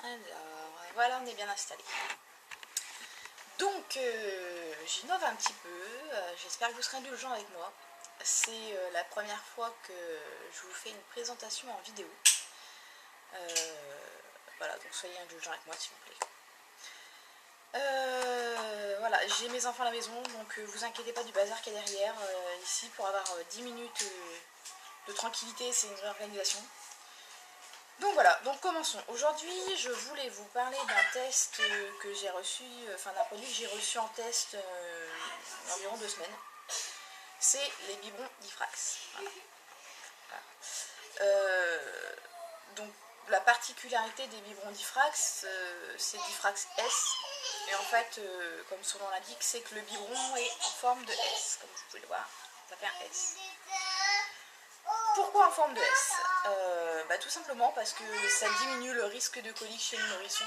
Alors, voilà, on est bien installé. Donc, j'innove un petit peu, j'espère que vous serez indulgents avec moi. C'est la première fois que je vous fais une présentation en vidéo. Voilà, donc soyez indulgents avec moi s'il vous plaît. Voilà, j'ai mes enfants à la maison, donc vous inquiétez pas du bazar qu'il y a derrière. Ici, pour avoir 10 minutes de tranquillité, c'est une réorganisation. Donc voilà, donc commençons. Aujourd'hui, je voulais vous parler d'un test que j'ai reçu, enfin d'un produit que j'ai reçu en test environ 2 semaines. C'est les biberons Diffrax. Voilà. Voilà. Donc la particularité des biberons Diffrax, c'est Diffrax S. Et en fait, comme son nom l'indique, c'est que le biberon est en forme de S, comme vous pouvez le voir. Ça fait un S. Pourquoi en forme de S? Tout simplement parce que ça diminue le risque de colique chez le nourrisson.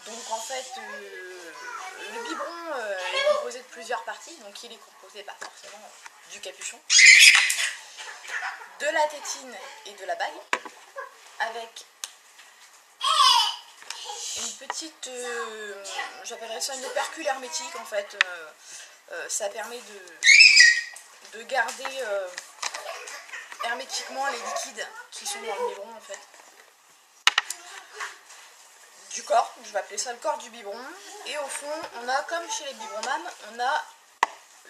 Donc en fait, le biberon est composé de plusieurs parties. Donc il est composé forcément du capuchon, de la tétine et de la bague, avec une petite, j'appellerais ça une opercule hermétique en fait. Ça permet de garder hermétiquement les liquides qui sont dans le biberon en fait. Du corps, je vais appeler ça le corps du biberon. Et au fond, on a, comme chez les biberons MAM, on a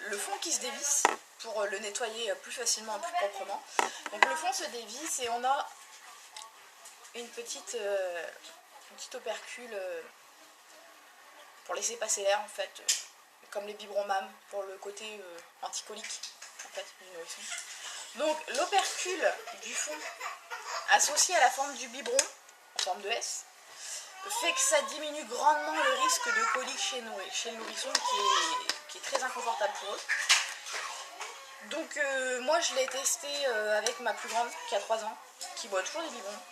le fond qui se dévisse pour le nettoyer plus facilement et plus proprement. Donc le fond se dévisse et on a une petite opercule pour laisser passer l'air en fait, comme les biberons MAM pour le côté anticolique en fait du nourrisson. Donc l'opercule du fond associé à la forme du biberon en forme de S fait que ça diminue grandement le risque de colique chez le nourrisson qui est très inconfortable pour eux. Donc moi je l'ai testé avec ma plus grande qui a 3 ans, qui boit toujours des biberons.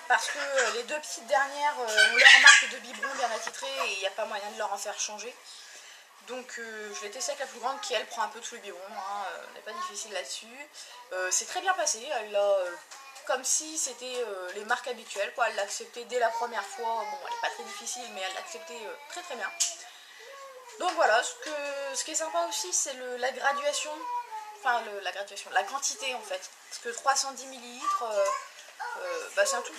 Parce que les 2 petites dernières ont leur marque de biberon bien attitrée et il n'y a pas moyen de leur en faire changer. Donc je l'ai testé avec la plus grande qui elle prend un peu tous les biberons, hein, n'est pas difficile là-dessus. C'est très bien passé, elle l'a comme si c'était les marques habituelles, quoi. Elle l'a accepté dès la première fois, bon elle n'est pas très difficile mais elle l'a accepté très très bien. Donc voilà, ce qui est sympa aussi c'est la graduation, enfin la quantité en fait. Parce que 310 ml, c'est un tout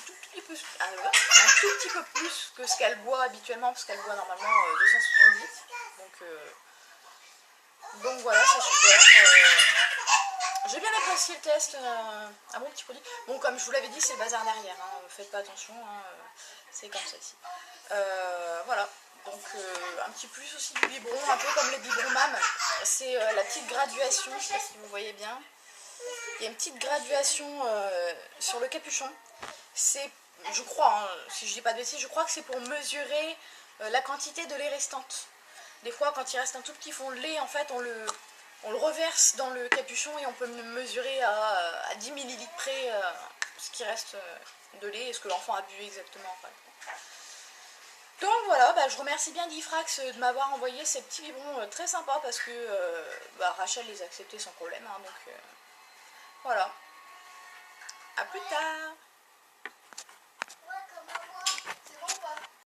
petit peu plus que ce qu'elle boit habituellement, parce qu'elle boit normalement 270. Donc voilà, c'est super. J'ai bien apprécié le test, un bon petit produit. Bon, comme je vous l'avais dit, c'est le bazar derrière, hein, faites pas attention, hein, c'est comme ça ici. Voilà, donc un petit plus aussi du biberon, un peu comme les biberons MAM. C'est la petite graduation, je sais pas si vous voyez bien. Il y a une petite graduation sur le capuchon. C'est, je crois, hein, si je dis pas de bêtises, je crois que c'est pour mesurer la quantité de lait restante. Des fois, quand il reste un tout petit fond de lait, en fait, on le reverse dans le capuchon et on peut mesurer à 10 ml près ce qui reste de lait et ce que l'enfant a bu exactement. En fait. Donc voilà, je remercie bien Diffrax de m'avoir envoyé ces petits biberons très sympas parce que Rachel les a acceptés sans problème. Hein, donc voilà. A plus tard.